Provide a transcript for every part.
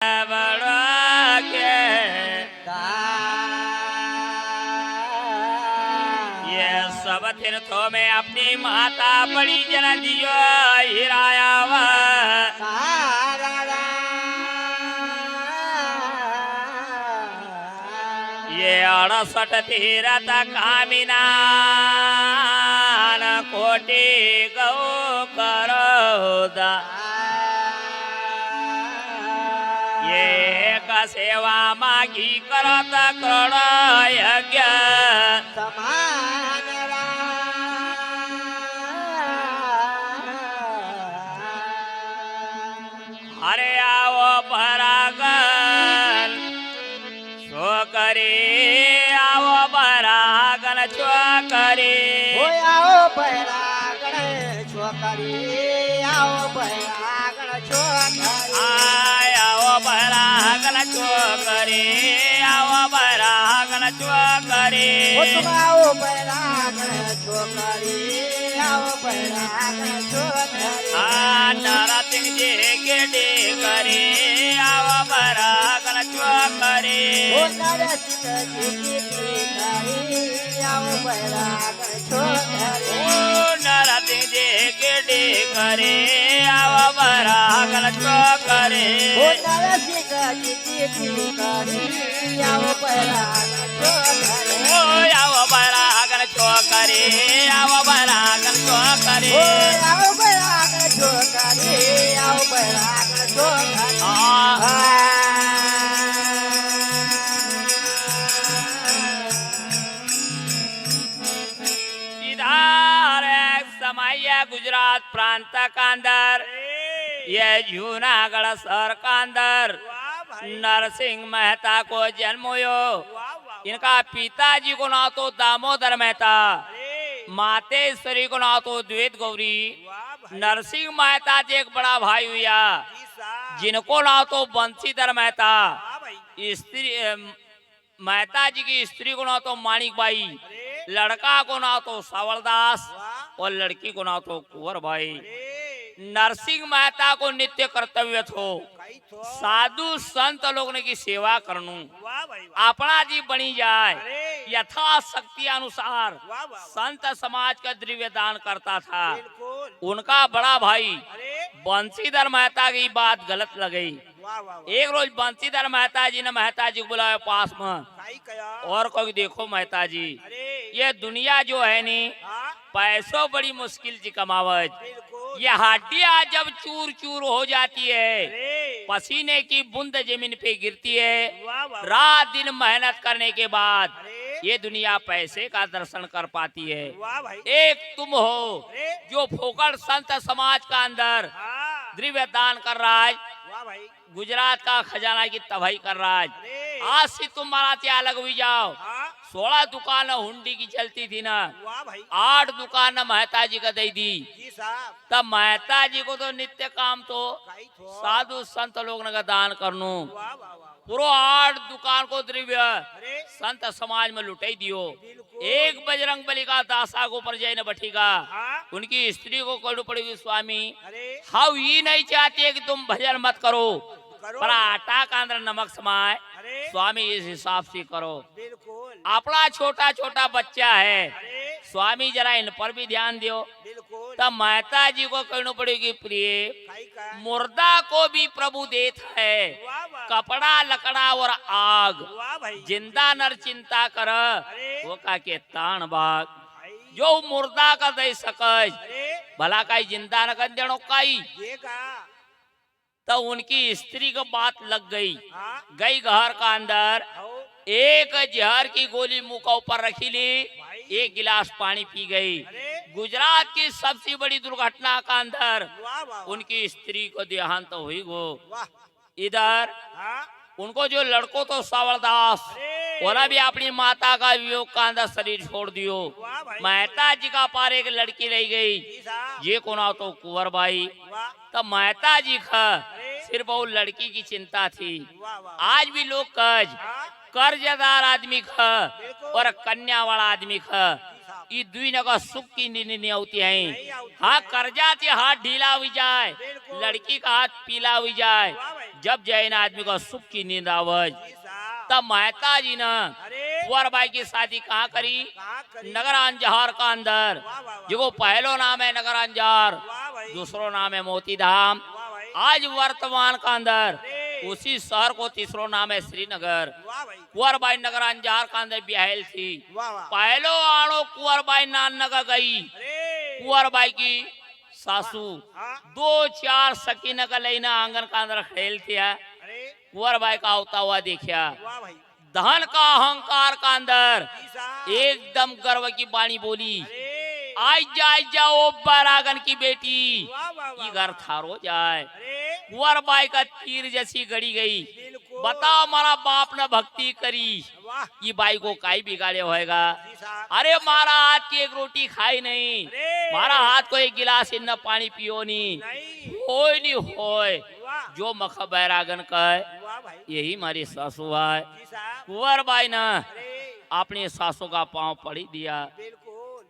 बड़ा के ये सब तीर्थों में अपनी माता बड़ी जन दियो हिराया ये 68 तीरथ कामिना कोटि गौ करो दा ये का सेवा मागी करत करोड़ यज्ञ समान अरे आओ परागन छोकरी आओ परागन छोकरी आओ परागण छोकरी आओ परागण छोकरी आओ परागन छोकरी आओ परागन छोकरी आओ परागण छोकरी आओ परागण छोकरी नरसिंह जी गेडी करे आओ परागन छोकरी नरसिंह जी की आओ परागण छोकरी नरसिंह जी गेडी करे आओ परागन छोकरी नरसिंह जी की आओ परागण छोकरी आओ परागन छोकरी आओ परागन छोकरी आओ परागण छोकरी आओ परागण छोकरी गुजरात प्रांत का अंदर ये जूनागढ़ शहर का अंदर नरसिंह मेहता को जन्म हुयो। इनका पिताजी को नाम तो दामोदर मेहता, मातेश्वरी को नाम तो द्वैत गौरी। नरसिंह मेहता जी एक बड़ा भाई हुआ जिनको नाम तो बंशीधर मेहता। स्त्री मेहता जी की स्त्री को नाम तो माणिक बाई, लड़का को नाम तो सावलदास और लड़की को नाम तो कुंवर भाई। नरसिंह मेहता को नित्य कर्तव्य थो साधु संत लोग ने की सेवा करनू, अपना जी बनी जाए यथा शक्ति अनुसार संत समाज का द्रव्य दान करता था। उनका बड़ा भाई बंशीधर मेहता की बात गलत लगी। एक रोज बंशीधर मेहता जी ने मेहता जी को बुलाया पास में और कहो देखो मेहता जी ये दुनिया जो है नी पैसों बड़ी मुश्किल से कमावत, ये हड्डियां जब चूर चूर हो जाती है पसीने की बूंद जमीन पे गिरती है, रात दिन मेहनत करने के बाद ये दुनिया पैसे का दर्शन कर पाती है। एक तुम हो जो फोकट संत समाज का अंदर द्रव्य दान कर रहा है, गुजरात का खजाना की तबाही कर रहा है। आज से तुम्हारा त्याग लग भी जाओ। 16 दुकान हुंडी की चलती थी ना, 8 दुकान मेहता जी का दे दी। तब मेहता जी को तो नित्य काम तो साधु संत लोग ने का दान करनू, पूरा 8 दुकान को द्रव्य संत समाज में लुटाई दियो। एक बजरंग बली का दासा को पर जाए न बैठेगा, उनकी स्त्री को कहना पड़ेगी स्वामी हम ये नहीं चाहते कि तुम भजन मत करो, पर आटा का अंदर नमक समाए, स्वामी इस हिसाब से करो। अपना छोटा छोटा बच्चा है, स्वामी जरा इन पर भी ध्यान दियो। तब मेहता जी को कहना पड़ेगी प्रिय मुर्दा को भी प्रभु देता है, कपड़ा लकड़ा और आग, जिंदा नर चिंता कर वो का के तान बाग। जो मुर्दा का दे सकज भला काई जिंदा न कर देनो काई। तो उनकी स्त्री को बात लग गई, गई घर का अंदर एक जहर की गोली मुंह का ऊपर रखी ली, एक गिलास पानी पी गई। गुजरात की सबसे बड़ी दुर्घटना का अंदर उनकी स्त्री को देहांत हुई गो। इधर उनको जो लड़को तो सावरदास और भी अपनी माता का वियोग का अंदर शरीर छोड़ दियो। मेहता जी का पार एक लड़की रह गई, ये को ना तो कुंवर भाई। तब मेहता जी का सिर्फ वो लड़की की चिंता थी। आज भी लोग कर्जदार आदमी का और कन्या वाला आदमी का ये दुई का सुख की नींद नहीं होती है। हाँ कर्जा से हाथ ढीला हुई जाए, लड़की का हाथ पीला हुई जाए, जब जैन आदमी को सुख की नींद आवज जी साहब तब मेहता जी ने अरे कुंवर बाई की शादी कहाँ करी? कहाँ करी नगर अंजार का अंदर, वाह वाह वाह जिको पहलो नाम है नगर अंजार, वाह भाई दूसरो नाम है मोती धाम। वाह भाई आज वर्तमान का अंदर अरे उसी शहर को तीसरो नाम है श्रीनगर। वाह भाई कुंवर बाई नगर अंजार का अंदर ब्याहल थी। वाह वाह पहलो आड़ो कुंवर बाई नान नगर गई। अरे कुंवर बाई की सासू हाँ 2-4 सकीना का लेना आंगन का अंदर खेलती है। अरे कुंवर बाई का होता हुआ देखा वाह भाई धन का अहंकार का अंदर जी साहब एकदम गर्व की बाणी बोली, अरे आज जा ओ बरागन की बेटी, वाह वाह ये वाह घर थारो जाए। अरे कुंवर बाई का तीर जैसी गड़ी गई। बिल्कुल बताओ हमारा बाप ने भक्ति करी, वाह ये बाई को काई बिगाड़े होएगा? जी साहब अरे मारा हाथ की एक रोटी खाई नहीं, अरे मारा हाथ को एक गिलास इन्न पानी पियो नहीं, नहीं होय नहीं होय। वाह जो मख बैरागन का है वाह भाई यही हमारी सासू है। जी साहब कुंवर बाई ने अरे अपनी सासू का पांव पड़ी दिया बिल्कुल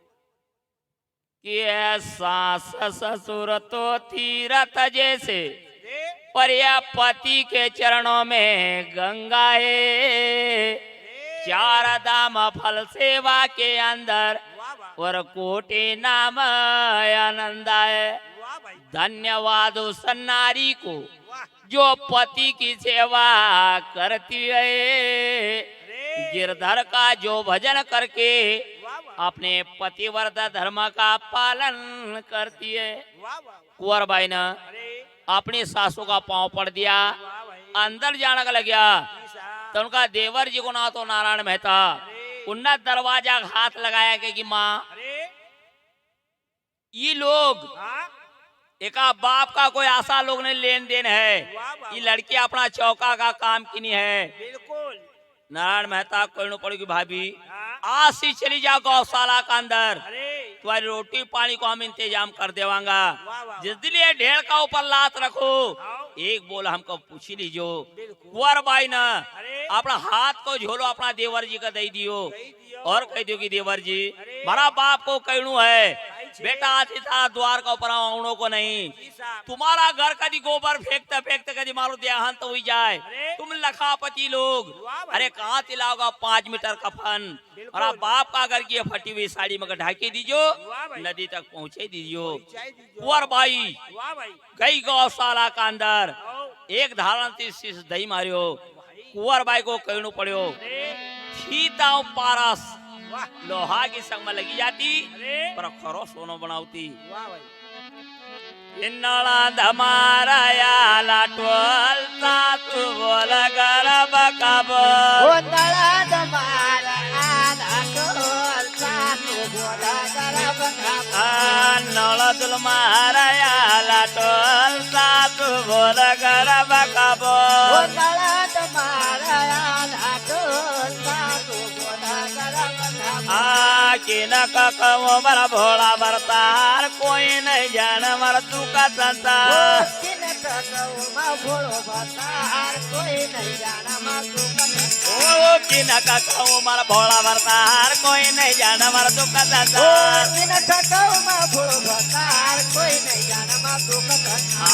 कि सास ससुर तो तीरथ जैसे रे परिया पति के चरणों में गंगा है। रे 4 दाम फल सेवा के अंदर वाह वाह और कोटि नाम आनंद है। वाह भाई धन्यवाद उस नारी को वाह जो पति की सेवा करती है। रे गिरधर का जो भजन करके वाह वाह अपने पतिव्रत धर्म का पालन करती है। वाह वाह कुंवर बाई ने अरे अपनी सासू का पांव पड़ दिया, वाह भाई अंदर जाने का लग गया। जी साहब तो उनका देवर जी को ना तो नारायण मेहता अरे उन्ना दरवाजा हाथ लगाया कि माँ अरे ये लोग हाँ एक बाप का कोई आशा लोग ने लेन देन है, वाह वाह ये लड़की अपना चौका का काम की नहीं है। बिल्कुल नारायण मेहता कहना पड़ेगी भाभी हाँ आज ही चली जाओ गौशाला का अंदर, अरे तुम्हारी रोटी पानी को हम इंतजाम कर देवांगा। वाह वाह जिस दिन ये ढेर का ऊपर लात रखो आओ एक बोल हमको पूछ ही लीजो। बिल्कुल कुंवर बाई ने अरे अपना हाथ को झोलो अपना देवर जी का दे दियो कही दियो और कह दियो कि देवर जी अरे। हमारा बाप को कहणु है कही छे। बेटा आज इतना द्वार का ऊपर आंगनों को नहीं, जी साहब तुम्हारा घर कदी गोबर फेंकते फेंकते कदी मारो देहांत हो जाए। अरे। तुम लखापति लोग वाह भाई। अरे कहाँ चिल्लाओगा 5 मीटर कफन बिल्कुल। और आप बाप का घर की ये फटी हुई साड़ी में ढाके दीजियो, वाह भाई। नदी तक पहुँचे दीजियो। चाय दीजिए कुंवर बाई वाह भाई गई गौशाला का अंदर आओ एक धारण थी शीश दही मारियो। भाई कुंवर बाई को कहणु पड़ियो अरे फीताओ पारस वाह लोहा की संग में लगी जाती अरे पर खरो सोनो बनावती। वाह भाई इन्नड़ा धमारा या लाटवल सासु बोल गरब कबल गोंधळा दमारा आधा ढोल सासू बोला गरब खाबा. नळ तुल मारा या लाटवल सासू बोल गरब कबल गोंधळा दमारा आधा ढोल सासू बोला गरब खाबा. किन ककमो मर भोला बरतार कोई नहीं जान मर दुख संसार। किन टकौमा भोळो भतार कोई नहीं जाना मासू कथा. ओ किन ककमो मर भोला बरतार कोई नहीं जान मर दुख संसार। किन टकौमा भोळो भतार कोई नहीं जाना मासू कथा.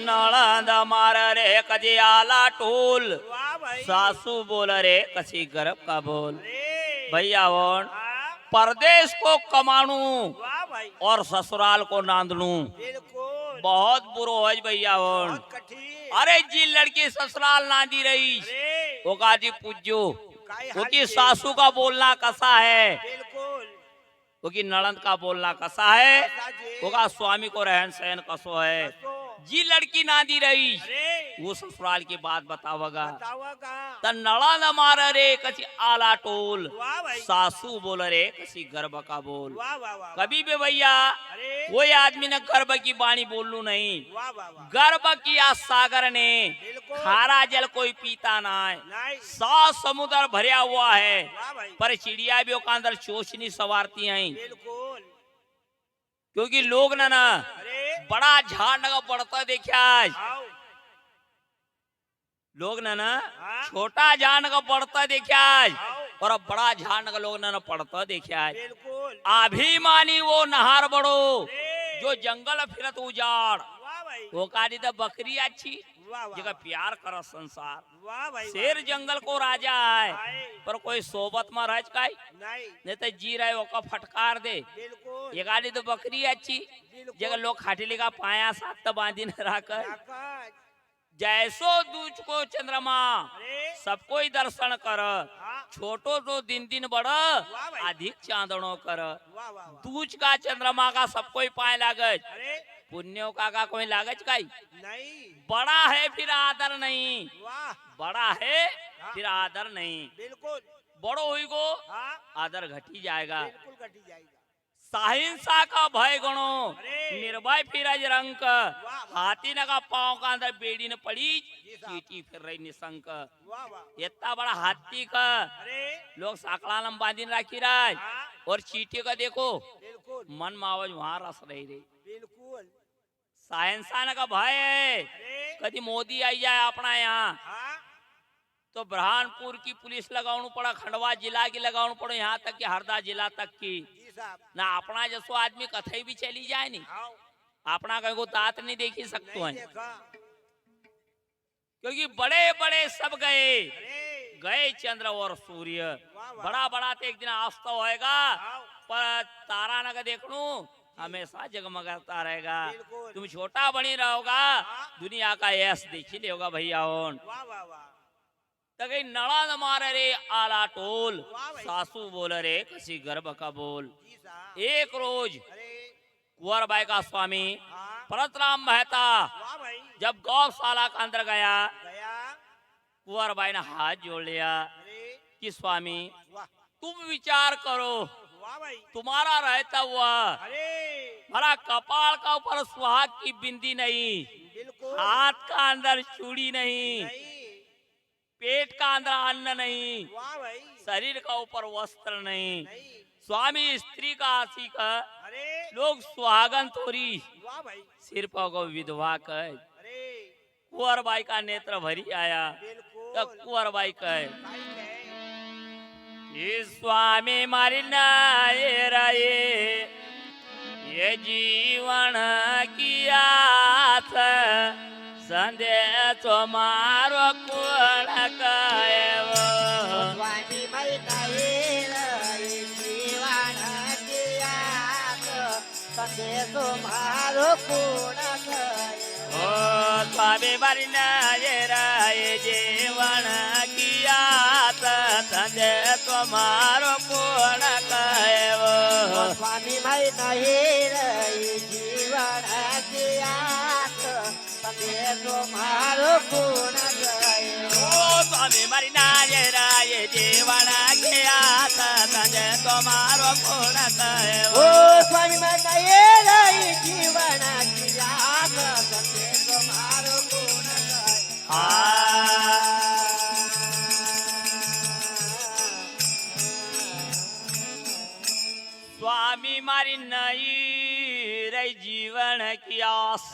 नळंद मार रे कजी आला टोल वाह भाई सासू बोल रे कसी गर्भ का बोल। अरे भैया वोन हाँ परदेश को कमाणू वाह भाई और ससुराल को नांदनू बिल्कुल बहुत बुरो है भैया वोन। बहुत कठिन अरे जी लड़की ससुराल नांदी रही अरे ओका जी पूज्यो काई हाल ओकी ये? सासू का बोलना कैसा है, बिल्कुल ओकी ननद का बोलना कैसा है, ऐसा जी। ओका स्वामी को रहन सहन कसो है। तो जी लड़की नांदी रही अरे वो ससुराल की बात बतावगा बतावागा त नड़ा न मार रे कसी आला टोल वाह भाई सासू बोल रे कसी गर्भ का बोल। वाह वाह वाह कभी भी भैया अरे कोई आदमी ने गर्भ की बाणी बोलू नहीं। वाह वाह वाह गर्भ किया सागर ने बिल्कुल खारा जल कोई पीता ना है। नहीं 100 समुद्र भरिया हुआ है वाह भाई पर चिड़िया भी ओका अंदर चोचनी सवारती हैं बिल्कुल क्योंकि लोग ना अरे बड़ा झाड़ नगा बढ़ता देखा आज आओ लोग ना हाँ। छोटा झाड़ नगा बढ़ता देखा आज आओ और अब बड़ा झान का लोग ने पढ़ता देखा है बिल्कुल अभिमानी वो नहार बड़ो अरे जो जंगल फिरत उजाड़ वाह भाई वो काली तो बकरी अच्छी वाह जगह प्यार कर संसार वाह भाई शेर जंगल को राजा है आए पर कोई सोबत में रह काई नहीं नहीं तो जी रहे ओका फटकार दे बिल्कुल ये गाड़ी तो बकरी अच्छी बिल्कुल जगह लोग खाटी का पाया साथ तो बांधी न रखकर आकाश जैसो दूज को चंद्रमा अरे सबको ही दर्शन कर हाँ छोटो तो दिन दिन बढ़ वाह भाई अधिक चांदनो कर वाह वाह वाह दूज का चंद्रमा का सबको ही पाए लागज अरे पुण्यों का कोई लागज काई नहीं बड़ा है फिर आदर नहीं वाह बड़ा है फिर आदर नहीं बिल्कुल बड़ो हुई को हाँ आदर घटी जाएगा बिल्कुल घटी जाएगा साहिंसा का भय गणो अरे। निर्भय फिर रंक वाह। हाथी न का पाँव का अंदर बेड़ी न पड़ी जी साहब। चीटी फिर रही निशंक वाह वाह इतना बड़ा हाथी का अरे लोग साकड़ा लम बांधी राखी रहा हाँ और चीटी का देखो बिल्कुल मन मावज वहां रस रही बिल्कुल साहिंसा न का भय है अरे कभी मोदी आई जाए अपना यहाँ हाँ तो बुरहानपुर की पुलिस लगाउन पड़ा खंडवा जिला की लगाउन पड़ो यहाँ तक कि हरदा जिला तक की जी साहब ना अपना जैसो आदमी कथई भी चली जाए नहीं आओ अपना कहीं को तात नहीं देखी सकते नहीं हैं देखा क्योंकि बड़े बड़े सब गए अरे गए चंद्र और सूर्य वाह वाह बड़ा बड़ा तो एक दिन आस्था होएगा आओ पर तारा न देखनू हमेशा जगमगाता रहेगा बिल्कुल। तुम छोटा बनी रहोगा दुनिया का यश देखी लेगा भैया ओन वाह वाह वाह तो कहीं नड़ा न मारे रे आला टोल वाह भाई। सासू बोल रे किसी गर्भ का बोल जी साहब एक रोज अरे कुंवर बाई का स्वामी हाँ परतराम मेहता वाह भाई जब गौशाला का अंदर गया गया कुंवर बाई ने हाथ जोड़ लिया अरे कि स्वामी वाह तुम विचार करो वाह भाई तुम्हारा रहता हुआ अरे हमारा कपाल का ऊपर सुहाग की बिंदी नहीं बिल्कुल हाथ का अंदर चूड़ी नहीं नहीं पेट का अंदर अन्न नहीं वाह भाई शरीर का ऊपर वस्त्र नहीं नहीं स्वामी स्त्री का आशी का अरे लोग सुहागन तोरी वाह भाई सिर पर को विधवा कह अरे कुंवर बाई का नेत्र भरी आया बिल्कुल तो कुंवर बाई कहे भाई है ये स्वामी मारी नाये रहे ये जीवन किया था संदेश मारो कोण कहेवो स्वामी महिना जीवन दियात संदेशो मारो कोण ओ स्वामी मारी नाये रहे जीवन किया था संदेश मारो कोण कहेवो स्वामी महिना जीवन दियात संदेशो मारो कोण ओ स्वामी मारी नाये रहे जीवन किया था संदेश मारो कोण कहेवो ओ स्वामी महिना जीवन दियात संदेशो मारो कोण स्वामी मारी नई रे जीवन की आस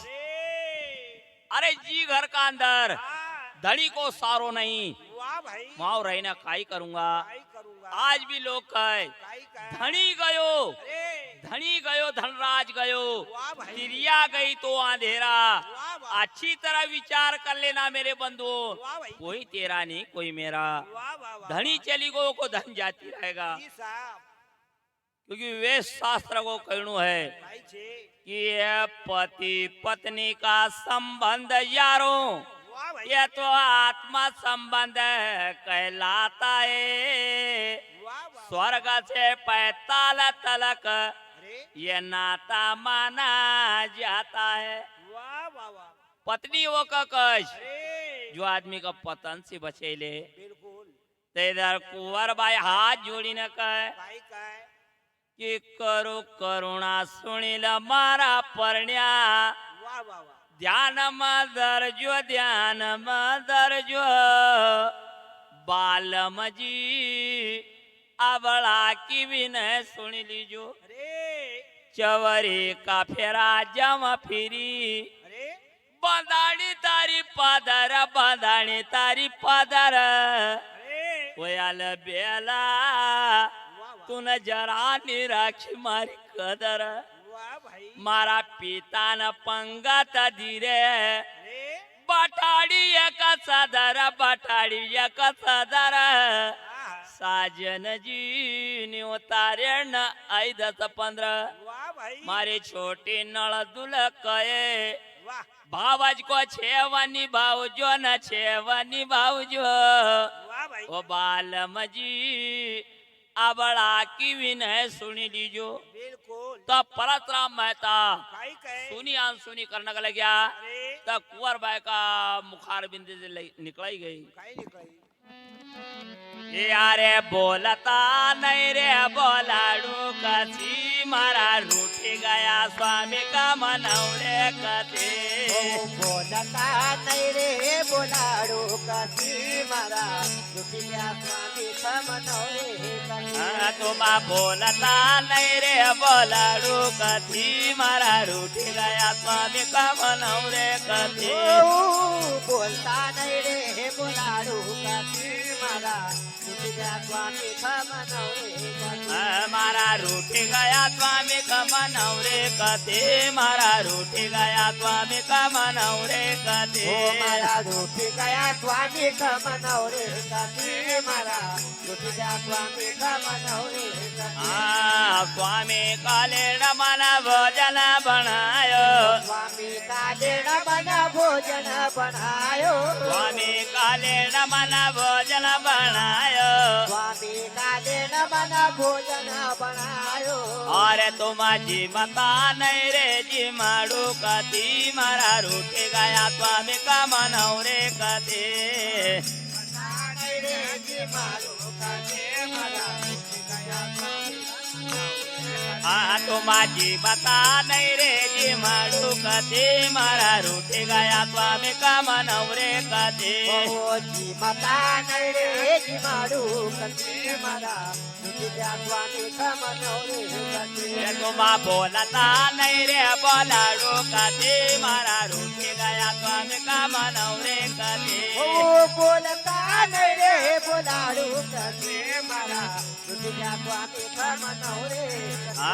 अरे जी घर का अंदर हाँ धड़ी को सारो नहीं वाह भाई माओ रहना काई करूंगा काई करूंगा आज भी लोग कहे काई का धनी गयो अरे धनी गयो धनराज गयो वाह भाई तिरिया गई तो अंधेरा वाह वाह अच्छी तरह विचार कर लेना मेरे बंधु वाह भाई कोई तेरा नहीं कोई मेरा वाह वाह वाह धनी चली गो को धन जाती रहेगा जी साहब क्योंकि वेद शास्त्र को कहणु है भाई छे कि ये पति पत्नी का संबंध यारों वाह भाई ये तो आत्मा संबंध कहलाता है वाह वाह स्वर्ग से 45 तलक अरे ये नाता माना जाता है वाह वाह वाह पत्नी वो का कश अरे जो आदमी का पतन से बचेले बिल्कुल ते इधर कुंवर बाई हाथ जोड़ी न कहे काई का है कि करो करुणा सुनिल मारा परण्या वाह वाह वाह ध्यान दर्जो ध्यान दर्जो बालम जी अबड़ा की विनय सुन लीजो अरे चवरी का फेरा जम फिरी अरे बंदाणी तारी पदर बंदाणी तारी पदर अरे ઓયાલ બેલા વાહ વાહ તું જરા ની રાખી મારી કદર વાહ ભાઈ મારા પિતાના પંગત ધીરે અરે બટાડી એક સદર બટાડી એક સદર આહા. સાજનજી ની ઉતારે ન 10-15 વાહ ભાઈ મારી છોટી નળ દુલ કહે વાહ ભાવજ કો છેવાની ભાવજો ન છેવાની ભાવજો વાહ ભાઈ ઓ બાલમજી આબળા કી વિનય સુनी लीजो બિલકુલ तब परशुराम मेहता भाई कहे सुनी अनसुनी करने लग गया अरे तब कुंवर बाई का मुखार बिंदी से निकल गई कहीं निकली ये यारे बोलता नहीं रे बोलाड़ू कसी मारा रूठी गया स्वामी का मनौरे कथे બોલતા નહીં રે બોલાડો કસી મારા રૂપિયા સ્વામી ખમનો રે કસી तुम बोलता नहीं रे बोलाड़ू कथी मारा रूठी गया स्वामी का मनौरे कथे બોલતા નહીં રે બોલાડો કસી મારા રૂપિયા સ્વામી ખમનો રે કસી मारा रूठी गया स्वामी का मनौरे कथे मारा रूठी गया स्वामी का मनौरे कथे ઓ મારા રૂઠી ગયા સ્વામી ખમનો રે કસી મારા રૂઠી સ્વામી ખમનો રે કસી स्वामी काले मन भोजन बनायो સ્વામી કાલે મને ભોજન બનાયો स्वामी काले मन भोजन बनायो સ્વામી કાલે મને ભોજન બનાયો अरे तुम जी मता नहीं रे जी मारू कथी मारा रूठी गया स्वामी का मनौरे कथे રે જી મારો કાલે મારા ગયા સ્વામી तुम जी मता नहीं रे जी मारू कथी मारा रूठी गया स्वामी का मनौरे कथे જી માતા નહીં રે જી મારું કસી મારા રૂઠી સ્વામી ખમનો રે કસી तुम बोलता नहीं रे बोलाड़ू कथी मारा रूठी गया स्वामी का मनौरे कथे બોલતા નહીં રે બોલાડું કસી મારા રૂઠી સ્વામી ખમનો રે કસી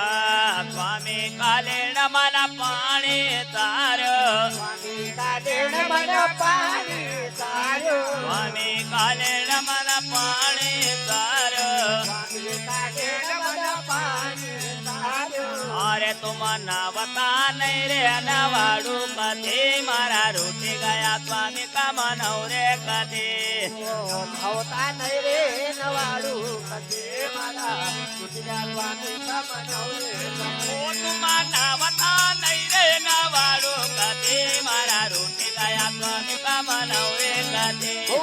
स्वामी काले मन पाणी तार સ્વામી કાલે મને પાણી સારો स्वामी काले मन पाणी तार સ્વામી કાલે મને પાણી સારો अरे तुम नावता नहीं रे नवाड़ू कथी मारा रूठी गया स्वामी का मनौरे कथी આવતા નહીં રે નવાડું કસી મારા રૂઠી સ્વામી ખમનો રે ओ तुम नावता नहीं रे नवाड़ू कथी मारा रूठी गया स्वामी का मनौरे कथी ઓ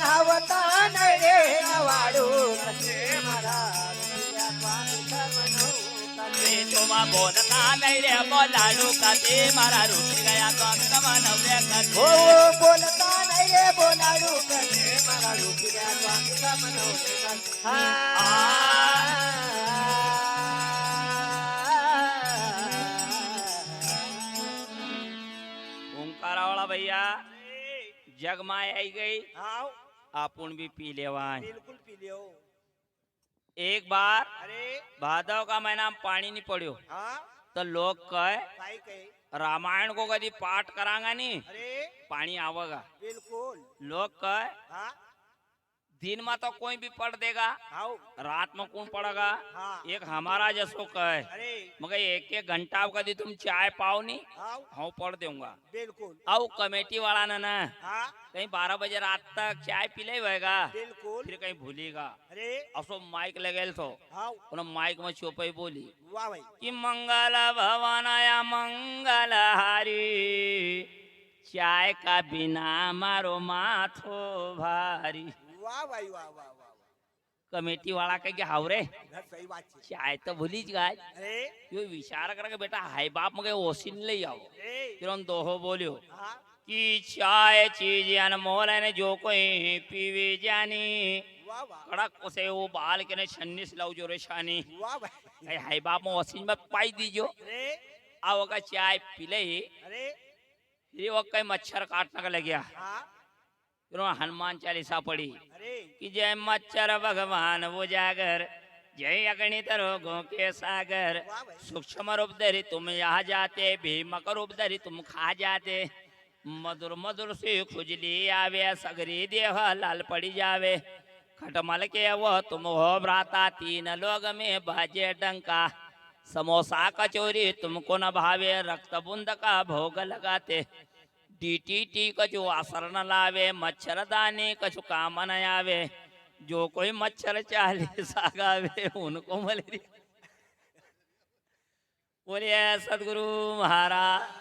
નાવતા નહીં રે નવાડું કસી મારા રૂઠી સ્વામી ખમનો કસી तुम बोलता नहीं रे बोलाड़ू कथी मारा रूठी गया स्वामी का मनौरे कथी ઓ બોલતા નહીં રે બોલાડું કસી મારા રૂઠી સ્વામી ખમનો રે કસી ओंकारा वाला भैया अरे जग माय आई गई आओ आपुन भी पी लेवा बिल्कुल पी लियो एक बार अरे भादव का महीना में पानी नहीं पड़ियो हाँ तो लोग कहे भाई कहे रामायण को कभी पाठ करांगा नहीं अरे पानी आवेगा बिल्कुल लोग कहे हाँ दिन में तो कोई भी पढ़ देगा आओ रात में कौन पढ़ेगा हाँ एक हमारा जैसो कहे अरे मगर एक घंटा कभी तुम चाय पाओ नहीं आओ हाँ पढ़ दूंगा बिल्कुल आओ कमेटी वाला ना हाँ कहीं 12 बजे रात तक चाय पी ले होएगा बिल्कुल फिर कहीं भूलेगा अरे असो माइक लगेल तो आओ उन्हें माइक में चुपई बोली वाह भाई कि मंगल भवनाया मंगल हारी चाय का बिना मारो माथो भारी वाह भाई वाह वाह वाह वाह कमेटी वाला कह के हावरे ना सही बात है चाय तो भूली ज गए अरे यो विचार कर बेटा हाय बाप मगे ओसिन ले आओ अरे फिर उन दोहो बोलियो हाँ कि चाय चीज अनमोल है जो कोई पीवे जानी वाह वाह कड़क से वो बाल के ने छन्नीस लाओ जो रेशानी वाह भाई हाय बाप में ओसिन में पाई दीजो अरे आओ का चाय पी ले अरे फिर वो कहीं मच्छर काटने का लग गया हाँ हनुमान चालीसा पढ़ी अरे कि जय मच्छर भगवान उजागर, जय अगणित रोगों के सागर, वाह भाई सूक्ष्म रूप धरी तुम यहाँ जाते, भीमक रूप धरी तुम खा जाते, मधुर मधुर से खुजली आवे, सगरी देह लाल पड़ी जावे, खटमल के वो तुम हो भ्राता, तीन लोग में बाजे डंका, समोसा कचौरी तुमको न भावे, रक्त बूंद का भोग लगाते, टी कछु असर न लावे, मच्छरदानी कछु काम न आवे, जो कोई मच्छर चालीस आगावे उनको मलेरिया। बोलिए सदगुरु महाराज